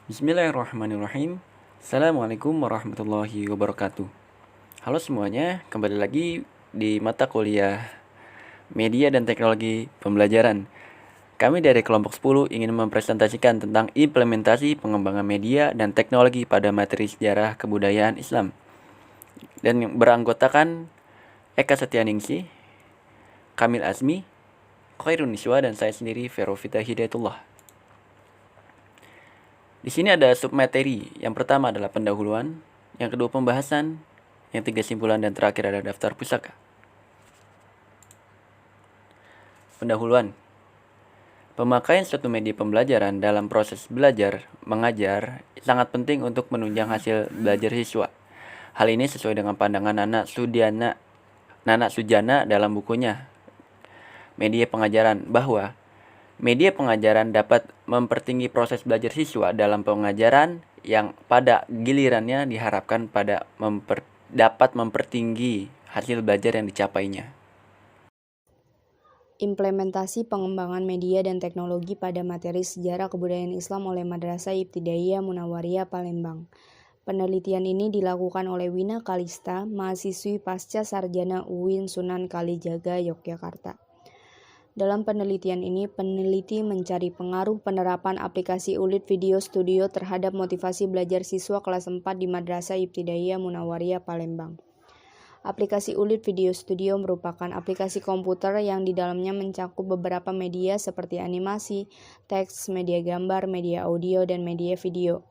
Bismillahirrahmanirrahim. Assalamualaikum warahmatullahi wabarakatuh. Halo semuanya, kembali lagi di mata kuliah Media dan Teknologi Pembelajaran. Kami dari kelompok 10 ingin mempresentasikan tentang implementasi pengembangan media dan teknologi pada materi sejarah kebudayaan Islam. Dan yang beranggotakan Eka Setianingsih, Kamil Azmi, Khairun Niswa, dan saya sendiri Ferovita Hidayatullah. Di sini ada submateri. Yang pertama adalah pendahuluan, yang kedua pembahasan, yang tiga simpulan, dan terakhir ada daftar pusaka. Pendahuluan. Pemakaian suatu media pembelajaran dalam proses belajar mengajar sangat penting untuk menunjang hasil belajar siswa. Hal ini sesuai dengan pandangan Nana Sujana dalam bukunya Media Pengajaran, bahwa media pengajaran dapat mempertinggi proses belajar siswa dalam pengajaran yang pada gilirannya diharapkan dapat mempertinggi hasil belajar yang dicapainya. Implementasi pengembangan media dan teknologi pada materi sejarah kebudayaan Islam oleh Madrasah Ibtidaiyah Munawariyah Palembang. Penelitian ini dilakukan oleh Wina Kalista, mahasiswi pasca sarjana UIN Sunan Kalijaga, Yogyakarta. Dalam penelitian ini, peneliti mencari pengaruh penerapan aplikasi ULID Video Studio terhadap motivasi belajar siswa kelas 4 di Madrasah Ibtidaiyah Munawariyah Palembang. Aplikasi ULID Video Studio merupakan aplikasi komputer yang di dalamnya mencakup beberapa media seperti animasi, teks, media gambar, media audio, dan media video.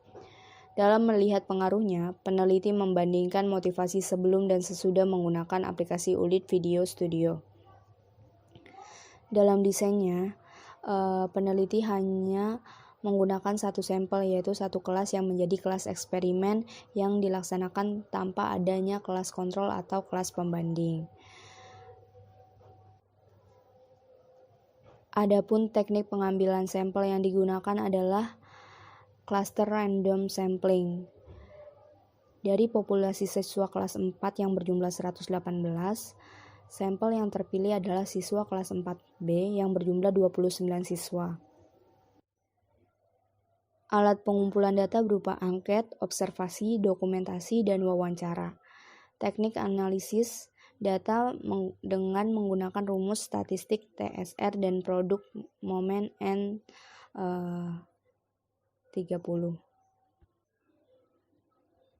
Dalam melihat pengaruhnya, peneliti membandingkan motivasi sebelum dan sesudah menggunakan aplikasi ULID Video Studio. Dalam desainnya, peneliti hanya menggunakan satu sampel, yaitu satu kelas yang menjadi kelas eksperimen yang dilaksanakan tanpa adanya kelas kontrol atau kelas pembanding. Adapun teknik pengambilan sampel yang digunakan adalah cluster random sampling. Dari populasi siswa kelas 4 yang berjumlah 118, sampel yang terpilih adalah siswa kelas 4B yang berjumlah 29 siswa. Alat pengumpulan data berupa angket, observasi, dokumentasi, dan wawancara. Teknik analisis data dengan menggunakan rumus statistik TSR dan produk momen N30.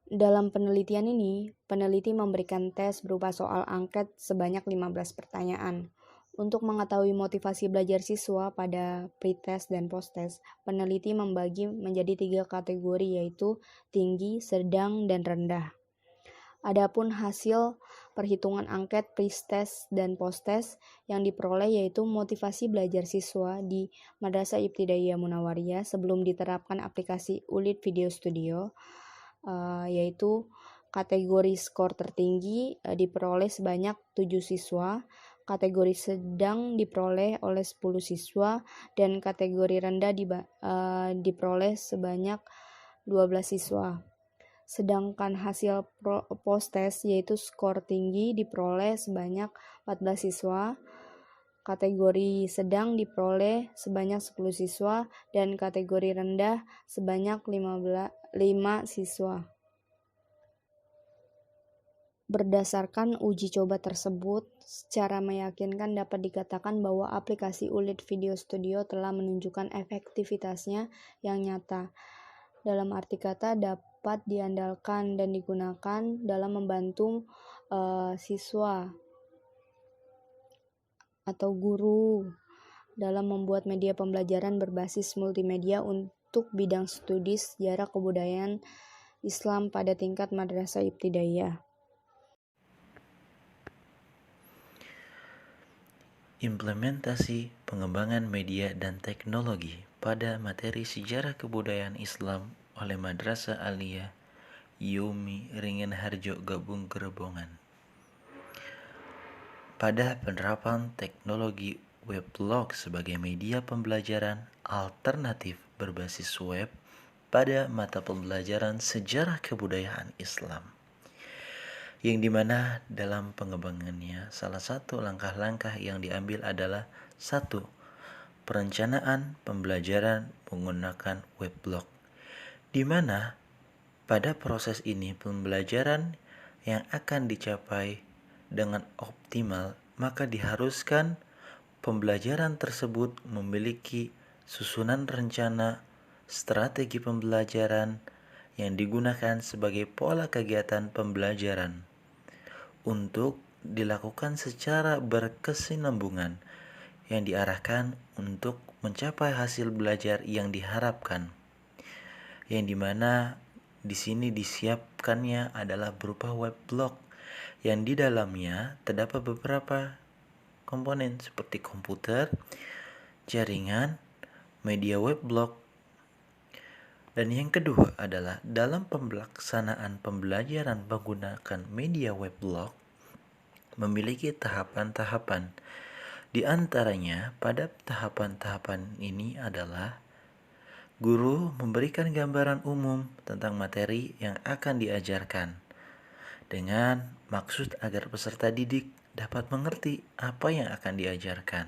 Dalam penelitian ini, peneliti memberikan tes berupa soal angket sebanyak 15 pertanyaan. Untuk mengetahui motivasi belajar siswa pada pretest dan posttest, peneliti membagi menjadi 3 kategori, yaitu tinggi, sedang, dan rendah. Adapun hasil perhitungan angket pretest dan posttest yang diperoleh yaitu motivasi belajar siswa di Madrasah Ibtidaiyah Munawariyah sebelum diterapkan aplikasi ULID Video Studio, yaitu kategori skor tertinggi diperoleh sebanyak 7 siswa, kategori sedang diperoleh oleh 10 siswa, dan kategori rendah diperoleh sebanyak 12 siswa. Sedangkan hasil post-test yaitu skor tinggi diperoleh sebanyak 14 siswa, kategori sedang diperoleh sebanyak 10 siswa, dan kategori rendah sebanyak 5 siswa. Berdasarkan uji coba tersebut, secara meyakinkan dapat dikatakan bahwa aplikasi ULID Video Studio telah menunjukkan efektivitasnya yang nyata. Dalam arti kata dapat diandalkan dan digunakan dalam membantu siswa atau guru dalam membuat media pembelajaran berbasis multimedia untuk bidang studi sejarah kebudayaan Islam pada tingkat madrasah ibtidaiyah. Implementasi pengembangan media dan teknologi pada materi sejarah kebudayaan Islam oleh Madrasah Aliyah Yumi Ringen Harjo Gabung Gerebongan. Pada penerapan teknologi weblog sebagai media pembelajaran alternatif berbasis web pada mata pembelajaran sejarah kebudayaan Islam, yang dimana dalam pengembangannya salah satu langkah-langkah yang diambil adalah 1. Perencanaan pembelajaran menggunakan weblog. di mana pada proses ini pembelajaran yang akan dicapai dengan optimal, maka diharuskan pembelajaran tersebut memiliki susunan rencana strategi pembelajaran yang digunakan sebagai pola kegiatan pembelajaran untuk dilakukan secara berkesinambungan yang diarahkan untuk mencapai hasil belajar yang diharapkan, yang dimana di sini disiapkannya adalah berupa web blog yang di dalamnya terdapat beberapa komponen seperti komputer, jaringan, media web blog. Dan yang kedua adalah dalam pelaksanaan pembelajaran menggunakan media web blog memiliki tahapan-tahapan. Di antaranya pada tahapan-tahapan ini adalah guru memberikan gambaran umum tentang materi yang akan diajarkan dengan maksud agar peserta didik dapat mengerti apa yang akan diajarkan.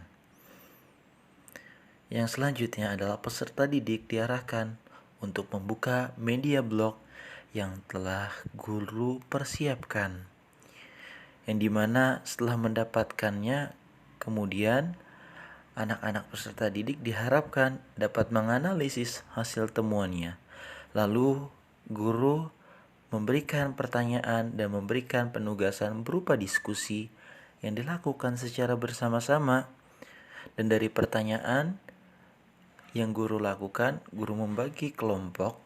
Yang selanjutnya adalah peserta didik diarahkan untuk membuka media blog yang telah guru persiapkan, yang dimana setelah mendapatkannya kemudian anak-anak peserta didik diharapkan dapat menganalisis hasil temuannya. Lalu guru memberikan pertanyaan dan memberikan penugasan berupa diskusi yang dilakukan secara bersama-sama. Dan dari pertanyaan yang guru lakukan, guru membagi kelompok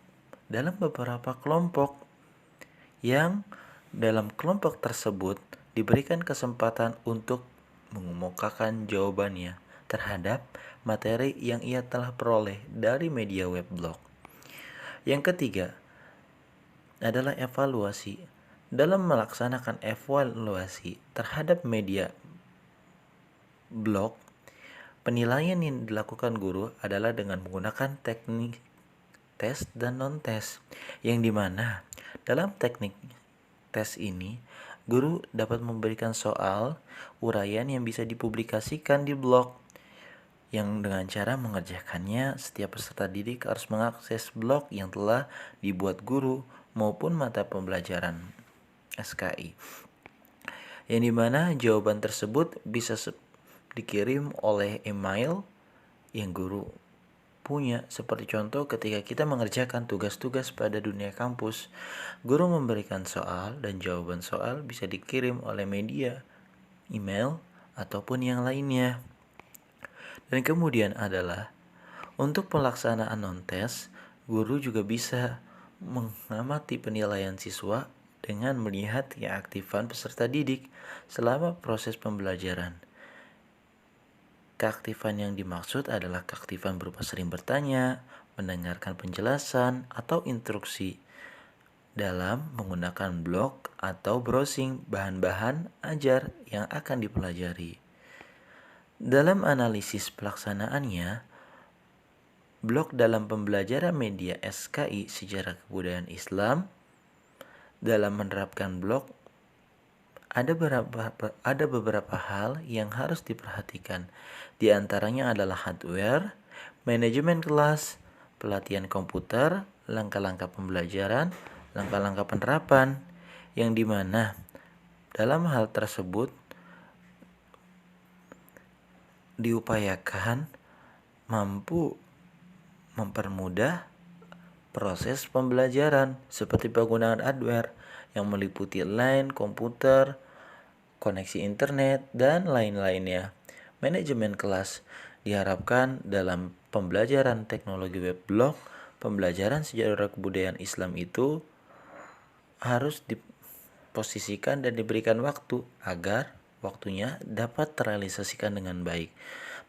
dalam beberapa kelompok yang dalam kelompok tersebut diberikan kesempatan untuk mengemukakan jawabannya terhadap materi yang ia telah peroleh dari media web blog. Yang ketiga adalah evaluasi. Dalam melaksanakan evaluasi terhadap media blog, penilaian yang dilakukan guru adalah dengan menggunakan teknik tes dan non-tes, yang dimana dalam teknik tes ini guru dapat memberikan soal uraian yang bisa dipublikasikan di blog, yang dengan cara mengerjakannya setiap peserta didik harus mengakses blog yang telah dibuat guru maupun mata pembelajaran SKI, yang dimana jawaban tersebut bisa dikirim oleh email yang guru punya. Seperti contoh ketika kita mengerjakan tugas-tugas pada dunia kampus, guru memberikan soal dan jawaban soal bisa dikirim oleh media, email, ataupun yang lainnya. Dan kemudian adalah untuk pelaksanaan non-tes, guru juga bisa mengamati penilaian siswa dengan melihat keaktifan peserta didik selama proses pembelajaran. Keaktifan yang dimaksud adalah keaktifan berupa sering bertanya, mendengarkan penjelasan, atau instruksi dalam menggunakan blog atau browsing bahan-bahan ajar yang akan dipelajari. Dalam analisis pelaksanaannya, blog dalam pembelajaran media SKI Sejarah Kebudayaan Islam, dalam menerapkan blog ada beberapa hal yang harus diperhatikan. Di antaranya adalah hardware, manajemen kelas, pelatihan komputer, langkah-langkah pembelajaran, langkah-langkah penerapan, yang dimana dalam hal tersebut diupayakan mampu mempermudah proses pembelajaran seperti penggunaan hardware yang meliputi LAN, komputer, koneksi internet, dan lain-lainnya. Manajemen kelas diharapkan dalam pembelajaran teknologi web blog, pembelajaran sejarah kebudayaan Islam itu harus diposisikan dan diberikan waktu agar waktunya dapat terrealisasikan dengan baik.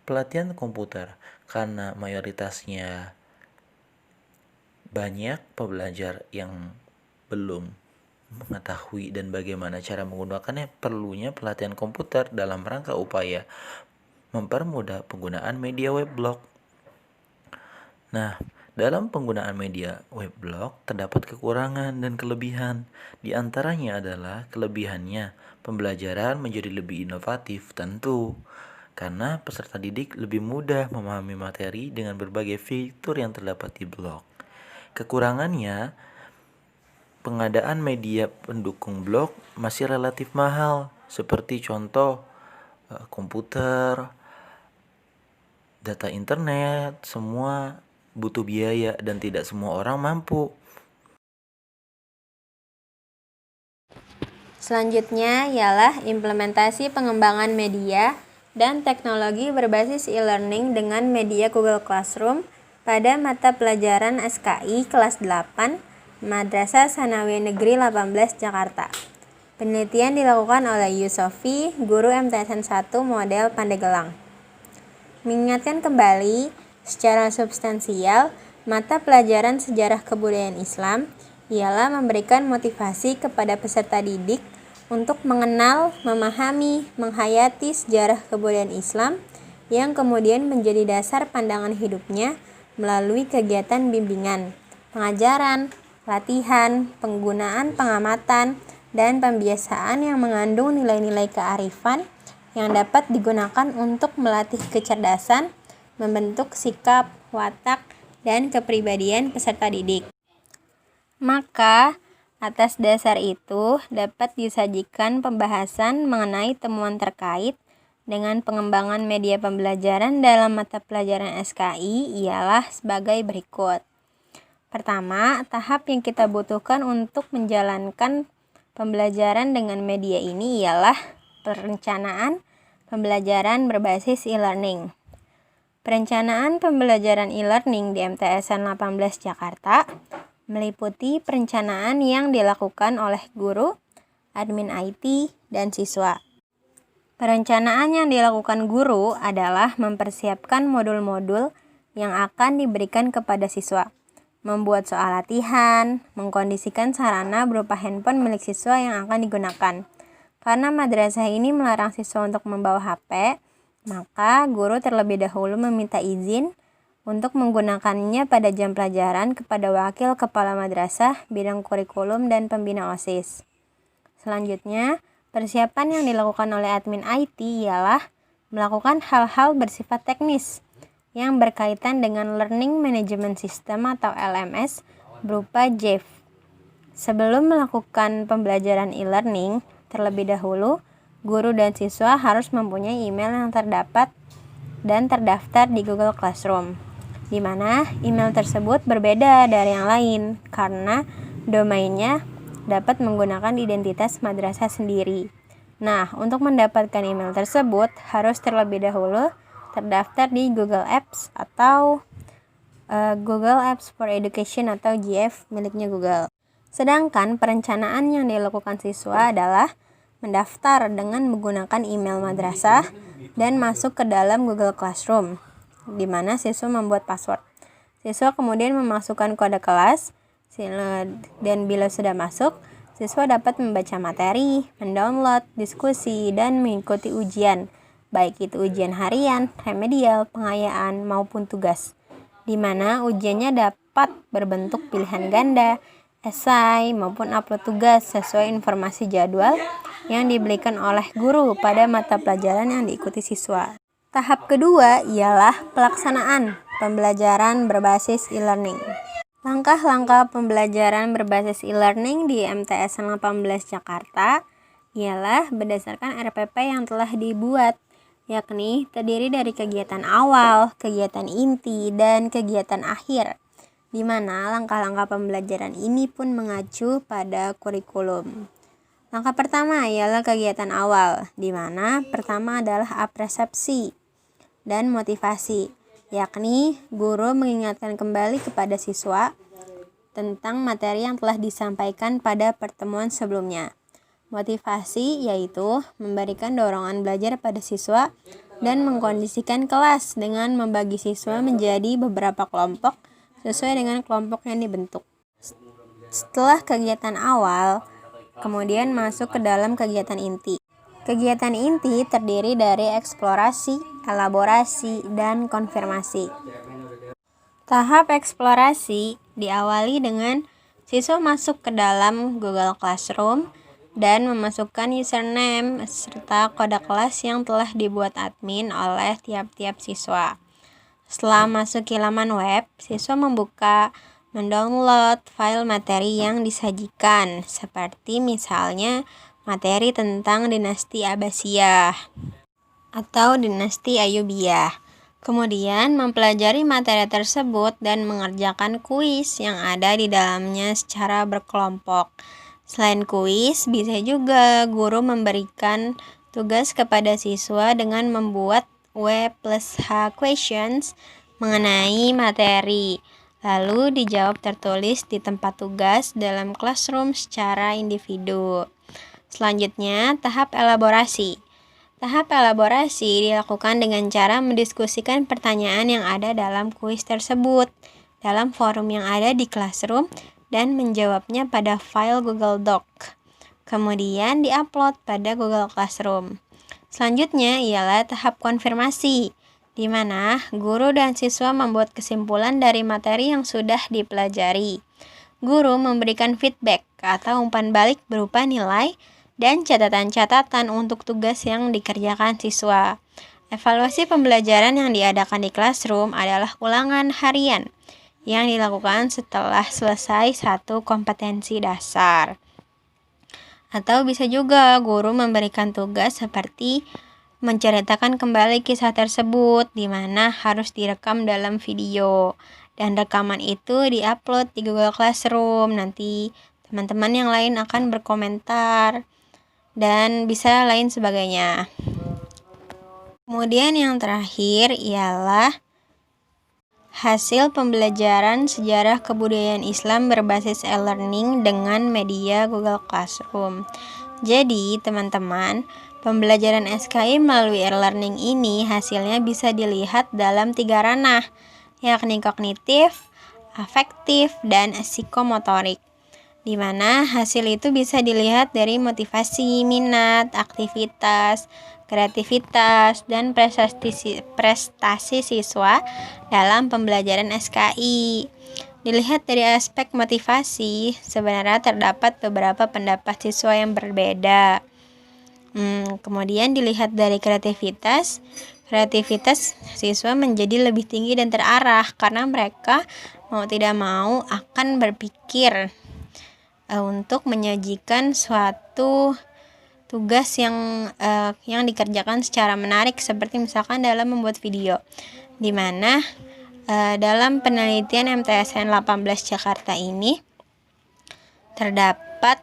Pelatihan komputer, karena mayoritasnya banyak pembelajar yang belum mengetahui dan bagaimana cara menggunakannya, perlunya pelatihan komputer dalam rangka upaya mempermudah penggunaan media web blog. Nah, dalam penggunaan media web blog terdapat kekurangan dan kelebihan. Di antaranya adalah kelebihannya, pembelajaran menjadi lebih inovatif tentu, karena peserta didik lebih mudah memahami materi dengan berbagai fitur yang terdapat di blog. Kekurangannya, pengadaan media pendukung blog masih relatif mahal, seperti contoh komputer, data internet, semua butuh biaya dan tidak semua orang mampu. Selanjutnya ialah implementasi pengembangan media dan teknologi berbasis e-learning dengan media Google Classroom pada mata pelajaran SKI kelas 8 Madrasah Sanawiyah Negeri 18 Jakarta. Penelitian dilakukan oleh Yusofi, guru MTSN 1 model Pandeglang. Mengingatkan kembali secara substansial mata pelajaran sejarah kebudayaan Islam ialah memberikan motivasi kepada peserta didik untuk mengenal, memahami, menghayati sejarah kebudayaan Islam yang kemudian menjadi dasar pandangan hidupnya melalui kegiatan bimbingan, pengajaran, latihan, penggunaan pengamatan, dan pembiasaan yang mengandung nilai-nilai kearifan yang dapat digunakan untuk melatih kecerdasan, membentuk sikap, watak, dan kepribadian peserta didik. Maka, atas dasar itu dapat disajikan pembahasan mengenai temuan terkait dengan pengembangan media pembelajaran dalam mata pelajaran SKI ialah sebagai berikut. Pertama, tahap yang kita butuhkan untuk menjalankan pembelajaran dengan media ini ialah perencanaan pembelajaran berbasis e-learning. Perencanaan pembelajaran e-learning di MTSN 18 Jakarta meliputi perencanaan yang dilakukan oleh guru, admin IT, dan siswa. Perencanaan yang dilakukan guru adalah mempersiapkan modul-modul yang akan diberikan kepada siswa, membuat soal latihan, mengkondisikan sarana berupa handphone milik siswa yang akan digunakan. Karena madrasah ini melarang siswa untuk membawa HP, maka guru terlebih dahulu meminta izin untuk menggunakannya pada jam pelajaran kepada wakil kepala madrasah, bidang kurikulum, dan pembina OSIS. Selanjutnya, persiapan yang dilakukan oleh admin IT ialah melakukan hal-hal bersifat teknis yang berkaitan dengan Learning Management System atau LMS berupa JEF. Sebelum melakukan pembelajaran e-learning, terlebih dahulu, guru dan siswa harus mempunyai email yang terdapat dan terdaftar di Google Classroom, di mana email tersebut berbeda dari yang lain karena domainnya dapat menggunakan identitas madrasah sendiri. Nah, untuk mendapatkan email tersebut harus terlebih dahulu terdaftar di Google Apps atau Google Apps for Education atau GF miliknya Google. Sedangkan perencanaan yang dilakukan siswa adalah mendaftar dengan menggunakan email madrasah dan masuk ke dalam Google Classroom, di mana siswa membuat password. Siswa kemudian memasukkan kode kelas, dan bila sudah masuk, siswa dapat membaca materi, mendownload, diskusi, dan mengikuti ujian, baik itu ujian harian, remedial, pengayaan, maupun tugas, di mana ujiannya dapat berbentuk pilihan ganda, esai, maupun upload tugas sesuai informasi jadwal yang diberikan oleh guru pada mata pelajaran yang diikuti siswa. Tahap kedua ialah pelaksanaan pembelajaran berbasis e-learning. Langkah-langkah pembelajaran berbasis e-learning di MTSN 18 Jakarta ialah berdasarkan RPP yang telah dibuat, yakni terdiri dari kegiatan awal, kegiatan inti, dan kegiatan akhir, di mana langkah-langkah pembelajaran ini pun mengacu pada kurikulum. Langkah pertama ialah kegiatan awal, di mana pertama adalah apresepsi dan motivasi, yakni guru mengingatkan kembali kepada siswa tentang materi yang telah disampaikan pada pertemuan sebelumnya. Motivasi yaitu memberikan dorongan belajar pada siswa dan mengkondisikan kelas dengan membagi siswa menjadi beberapa kelompok sesuai dengan kelompok yang dibentuk. Setelah kegiatan awal, kemudian masuk ke dalam kegiatan inti. Kegiatan inti terdiri dari eksplorasi, elaborasi, dan konfirmasi. Tahap eksplorasi diawali dengan siswa masuk ke dalam Google Classroom dan memasukkan username serta kode kelas yang telah dibuat admin oleh tiap-tiap siswa. Setelah masuk ke laman web, siswa membuka mendownload file materi yang disajikan, seperti misalnya materi tentang dinasti Abbasiyah atau dinasti Ayyubiyah. Kemudian mempelajari materi tersebut dan mengerjakan kuis yang ada di dalamnya secara berkelompok. Selain kuis, bisa juga guru memberikan tugas kepada siswa dengan membuat W+H questions mengenai materi, lalu dijawab tertulis di tempat tugas dalam classroom secara individu. Selanjutnya, tahap elaborasi. Tahap elaborasi dilakukan dengan cara mendiskusikan pertanyaan yang ada dalam kuis tersebut dalam forum yang ada di classroom dan menjawabnya pada file Google Doc. Kemudian diupload pada Google Classroom. Selanjutnya ialah tahap konfirmasi, di mana guru dan siswa membuat kesimpulan dari materi yang sudah dipelajari. Guru memberikan feedback atau umpan balik berupa nilai dan catatan-catatan untuk tugas yang dikerjakan siswa. Evaluasi pembelajaran yang diadakan di classroom adalah ulangan harian yang dilakukan setelah selesai satu kompetensi dasar. Atau bisa juga guru memberikan tugas seperti menceritakan kembali kisah tersebut, di mana harus direkam dalam video. Dan rekaman itu diupload di Google Classroom. Nanti teman-teman yang lain akan berkomentar dan bisa lain sebagainya. Kemudian yang terakhir ialah hasil pembelajaran sejarah kebudayaan Islam berbasis e-learning dengan media Google Classroom. Jadi, teman-teman, pembelajaran SKI melalui e-learning ini hasilnya bisa dilihat dalam 3 ranah, yakni kognitif, afektif, dan psikomotorik, di mana hasil itu bisa dilihat dari motivasi, minat, aktivitas, kreativitas, dan prestasi siswa dalam pembelajaran SKI. Dilihat dari aspek motivasi, sebenarnya terdapat beberapa pendapat siswa yang berbeda. Kemudian dilihat dari kreativitas siswa menjadi lebih tinggi dan terarah karena mereka mau tidak mau akan berpikir untuk menyajikan suatu tugas yang dikerjakan secara menarik, seperti misalkan dalam membuat video, di mana dalam penelitian MTSN 18 Jakarta ini terdapat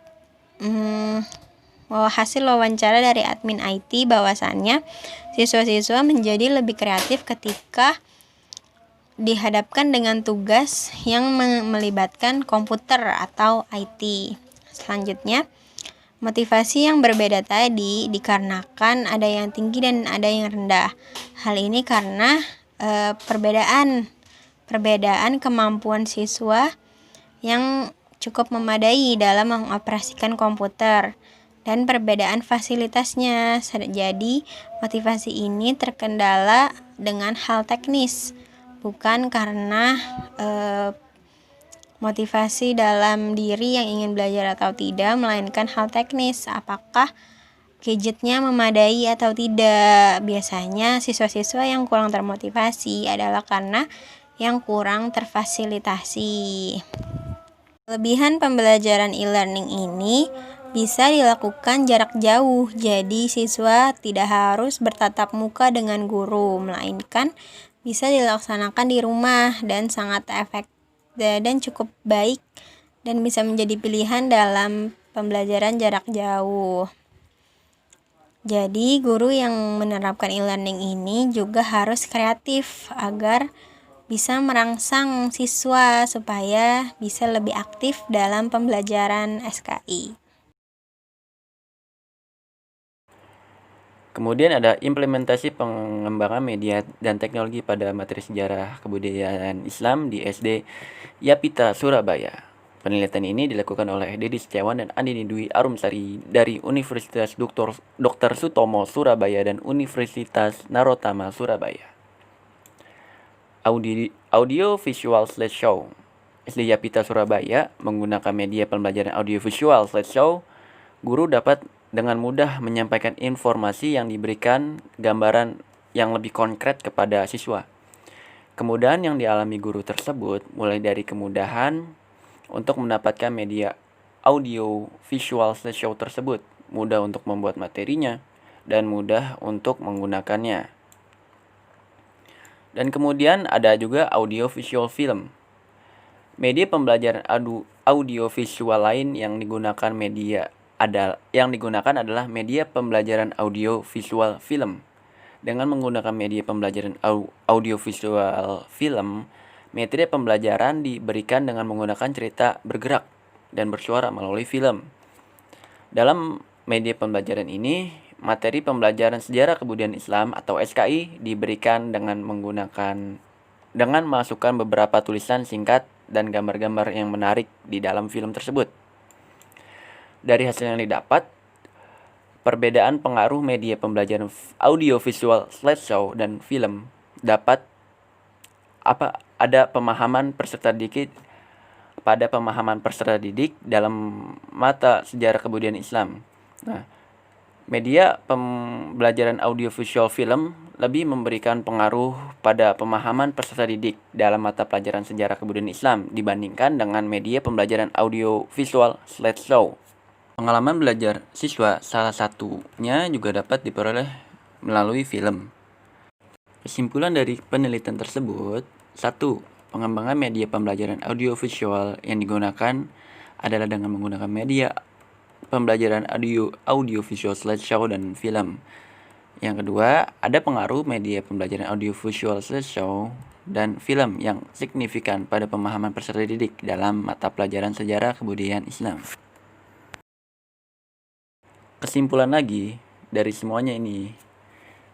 hasil wawancara dari admin IT bahwasannya siswa-siswa menjadi lebih kreatif ketika dihadapkan dengan tugas yang melibatkan komputer atau IT. Selanjutnya, motivasi yang berbeda tadi dikarenakan ada yang tinggi dan ada yang rendah. Hal ini karena perbedaan kemampuan siswa yang cukup memadai dalam mengoperasikan komputer dan perbedaan fasilitasnya. Jadi, motivasi ini terkendala dengan hal teknis, bukan karena motivasi dalam diri yang ingin belajar atau tidak, melainkan hal teknis, apakah gadgetnya memadai atau tidak. Biasanya siswa-siswa yang kurang termotivasi adalah karena yang kurang terfasilitasi. Kelebihan pembelajaran e-learning ini bisa dilakukan jarak jauh, jadi siswa tidak harus bertatap muka dengan guru, melainkan bisa dilaksanakan di rumah dan sangat efektif dan cukup baik dan bisa menjadi pilihan dalam pembelajaran jarak jauh. Jadi, guru yang menerapkan e-learning ini juga harus kreatif agar bisa merangsang siswa supaya bisa lebih aktif dalam pembelajaran SKI. Kemudian ada implementasi pengembangan media dan teknologi pada materi sejarah kebudayaan Islam di SD Yapita, Surabaya. Penelitian ini dilakukan oleh Dedi Setiawan dan Andini Dwi Arumsari dari Universitas Dr. Sutomo Surabaya dan Universitas Narotama Surabaya. Audio Visual Slideshow. SD Yapita Surabaya menggunakan media pembelajaran audio visual slideshow. Guru dapat dengan mudah menyampaikan informasi yang diberikan gambaran yang lebih konkret kepada siswa. Kemudahan yang dialami guru tersebut mulai dari kemudahan untuk mendapatkan media audio visual slideshow tersebut, mudah untuk membuat materinya, dan mudah untuk menggunakannya. Dan kemudian ada juga audio visual film. Media pembelajaran audio visual lain yang digunakan adalah media pembelajaran audio visual film. Dengan menggunakan media pembelajaran audio visual film, metode pembelajaran diberikan dengan menggunakan cerita bergerak dan bersuara melalui film. Dalam media pembelajaran ini, materi pembelajaran sejarah kebudayaan Islam atau SKI diberikan dengan masukkan beberapa tulisan singkat dan gambar-gambar yang menarik di dalam film tersebut. Dari hasil yang didapat, perbedaan pengaruh media pembelajaran audio visual slideshow dan film dapat ada pemahaman peserta didik dalam mata sejarah kebudayaan Islam. Nah, media pembelajaran audio visual film lebih memberikan pengaruh pada pemahaman peserta didik dalam mata pelajaran sejarah kebudayaan Islam dibandingkan dengan media pembelajaran audio visual slideshow. Pengalaman belajar siswa salah satunya juga dapat diperoleh melalui film. Kesimpulan dari penelitian tersebut, 1. Pengembangan media pembelajaran audiovisual yang digunakan adalah dengan menggunakan media pembelajaran audiovisual slideshow dan film. Yang kedua, ada pengaruh media pembelajaran audiovisual slideshow dan film yang signifikan pada pemahaman peserta didik dalam mata pelajaran sejarah kebudayaan Islam. Kesimpulan lagi dari semuanya ini,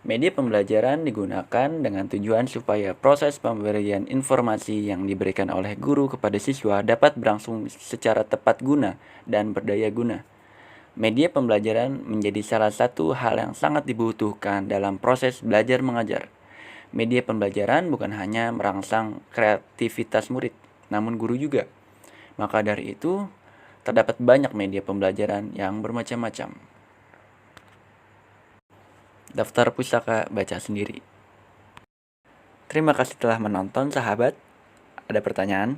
media pembelajaran digunakan dengan tujuan supaya proses pemberian informasi yang diberikan oleh guru kepada siswa dapat berlangsung secara tepat guna dan berdaya guna. Media pembelajaran menjadi salah satu hal yang sangat dibutuhkan dalam proses belajar mengajar. Media pembelajaran bukan hanya merangsang kreativitas murid, namun guru juga. Maka dari itu, terdapat banyak media pembelajaran yang bermacam-macam. Daftar pustaka baca sendiri. Terima kasih telah menonton, sahabat. Ada pertanyaan?